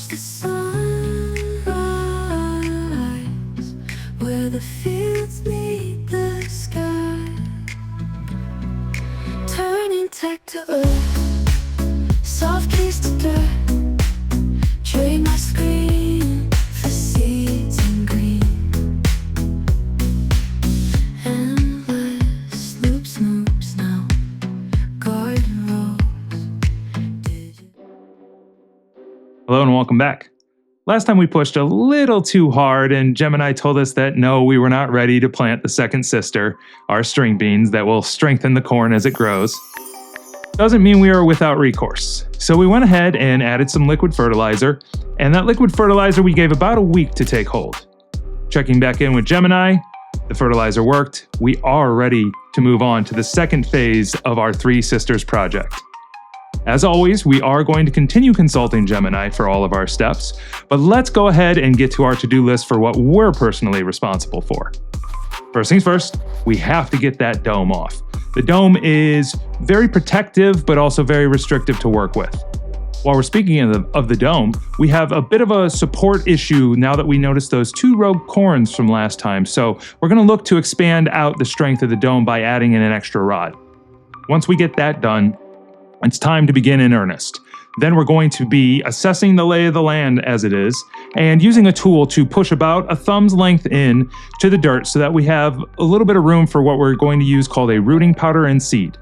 the sunrise, where the fields meet the sky, turning tech to earth, soft keys to dirt. Trade my screen for seeds and green. Endless loops now, garden rows. Hello and welcome back. Last time we pushed a little too hard and Gemini told us that no, we were not ready to plant the second sister, our string beans that will strengthen the corn as it grows. Doesn't mean we are without recourse. So we went ahead and added some liquid fertilizer, and that liquid fertilizer we gave about a week to take hold. Checking back in with Gemini, the fertilizer worked. We are ready to move on to the second phase of our Three Sisters project. As always, we are going to continue consulting Gemini for all of our steps, but let's go ahead and get to our to-do list for what we're personally responsible for. First things first, we have to get that dome off. The dome is very protective, but also very restrictive to work with. While we're speaking of the dome, we have a bit of a support issue now that we noticed those two rogue corns from last time, so we're going to look to expand out the strength of the dome by adding in an extra rod. Once we get that done, it's time to begin in earnest. Then we're going to be assessing the lay of the land as it is, and using a tool to push about a thumb's length in to the dirt so that we have a little bit of room for what we're going to use called a rooting powder and seed.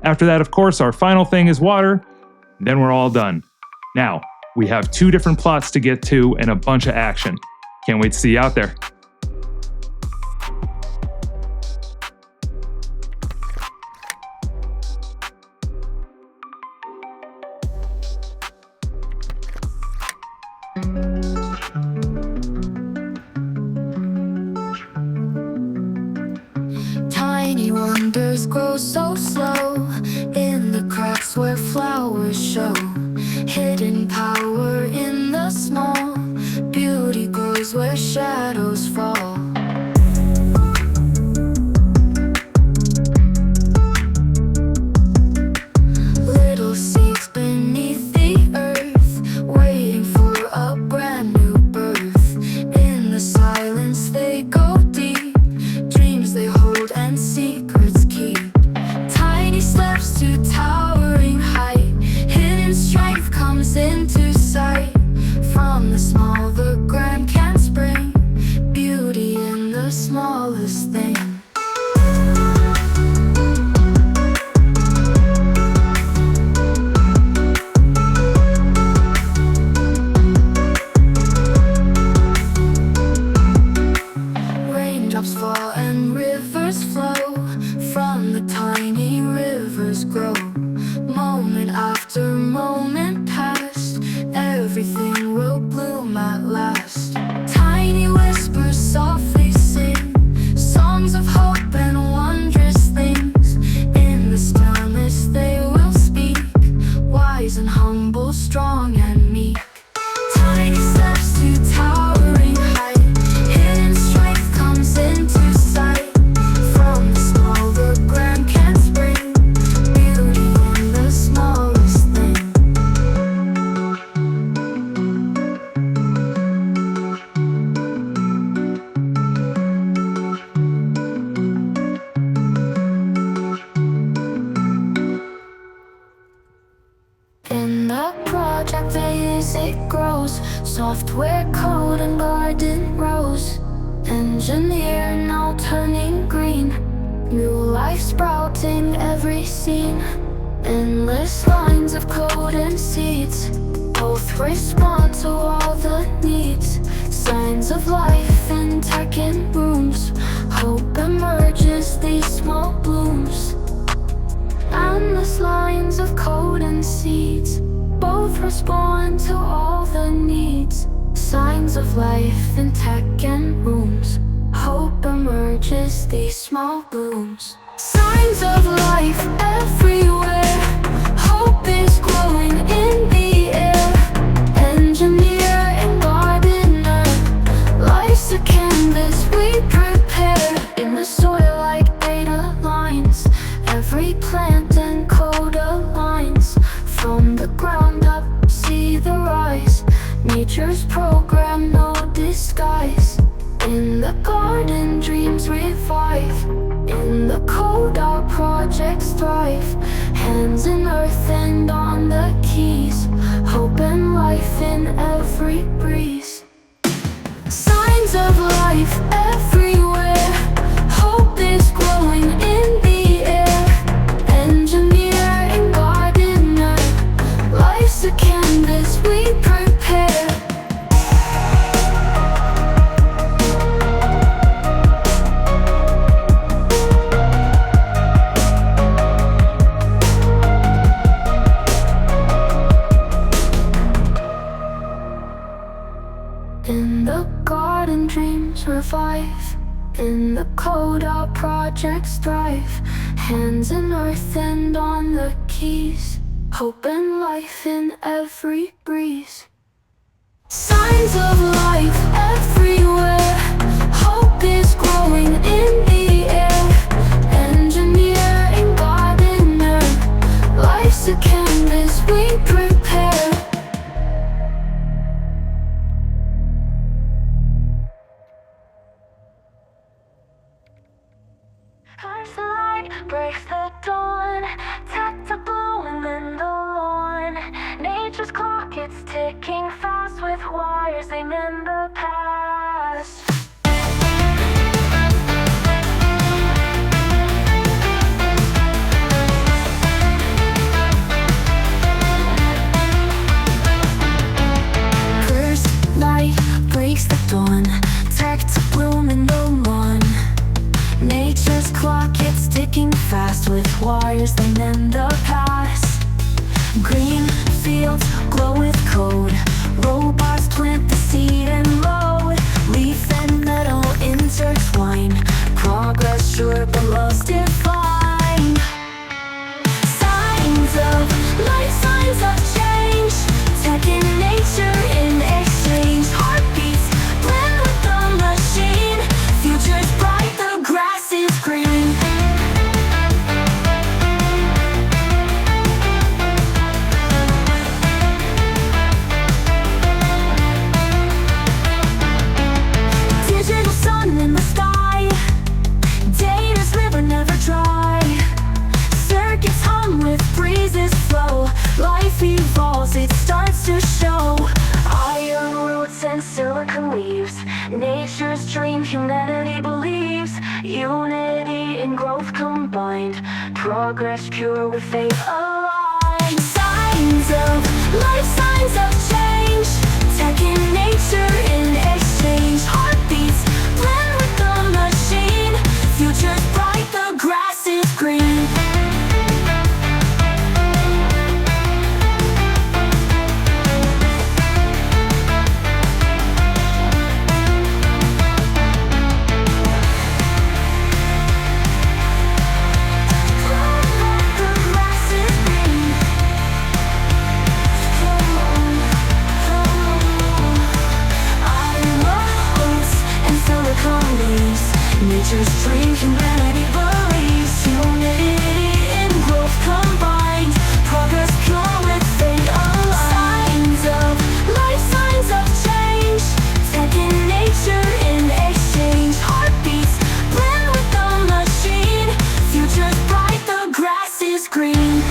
After that, of course, our final thing is water. Then we're all done. Now, we have 2 different plots to get to and a bunch of action. Can't wait to see you out there. Tiny wonders grow so slow in the cracks where flowers show. Hidden power in the small. Beauty grows where shadows fall. Little seeds beneath the earth, waiting for a brand new birth. In the silence they go deep, dreams they hold and secrets keep. Tiny steps to towering height, hidden strength comes into sight. From the small the grand can spring, beauty in the smallest thing. Raindrops fall and rivers flow, from the tiny rivers grow. Moment after moment past, everything will bloom at last. Tiny whispers softly sing, songs of hope and wondrous things. In the stillness they will speak, wise and humble, strong and meek. Tiny steps to towering height, hidden strength comes into sight. From the small the grand can spring, beauty in the smallest thing. In the project phase it grows, software code and garden rows. Engineer now turning green, new life sprouting every scene. Endless lines of code and seeds, both respond to all the needs. Signs of life in tech and rooms, hope emerges these small blooms. Endless lines of code and seeds, both respond to all the needs. Signs of life in tech and rooms, hope emerges these small blooms. Signs of life everywhere, hope is growing in the air. Engineer and gardener, life's a canvas we prepare. In the soil like data lines, every plant and code aligns. From the ground up, see the rise, Nature's program, no disguise. In the garden, dreams revive. In the cold, our projects thrive. Hands in earth and on the keys. Hope and life in every breeze. Signs of life everywhere. Hope is growing in the air. Engineer and gardener. Life's a canvas we prepare. In the garden, dreams revive. In the code, our projects thrive. Hands in earth and on the keys. Hope and life in every breeze. Signs of life everywhere. Hope is growing in the air. Engineer and gardener. Life's a canvas we prepare. First light breaks the dawn, tapped a bloom in the lawn. Nature's clock, it's ticking fast with wires they mend the past. First light breaks the dawn, tapped a bloom in the lawn. Nature's clock, it's ticking fast with wires that mend the past. Green fields glow with code. Robots plant the seed and load. Leaf and metal intertwine. Progress sure but love's defined. Signs of life, signs of change. Tech and nature in exchange. Heartbeats blend with the machine. Future's bright, the grass is green. Digital sun in the sky. Data's river never dry. Circuits hum with breezes flow. Life evolves, it starts to show. Iron roots and silicon leaves. Nature's dream, humanity believes. Unity and growth combined. Progress pure with faith aligned. Signs of life, signs of change. Tech and nature in exchange. Heartbeats blend with the machine. Future's bright, the grass is green. Nature's dream, humanity believes. Unity and growth combined. Progress pure with faith aligned. Signs of life, signs of change. Tech and nature in exchange. Heartbeats blend with the machine. Future's bright, the grass is green.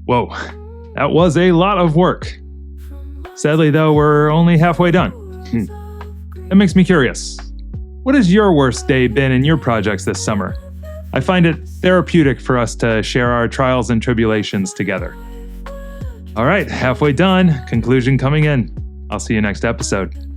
Whoa, that was a lot of work. Sadly, though, we're only halfway done. That makes me curious. What has your worst day been in your projects this summer? I find it therapeutic for us to share our trials and tribulations together. All right, halfway done. Conclusion coming in. I'll see you next episode.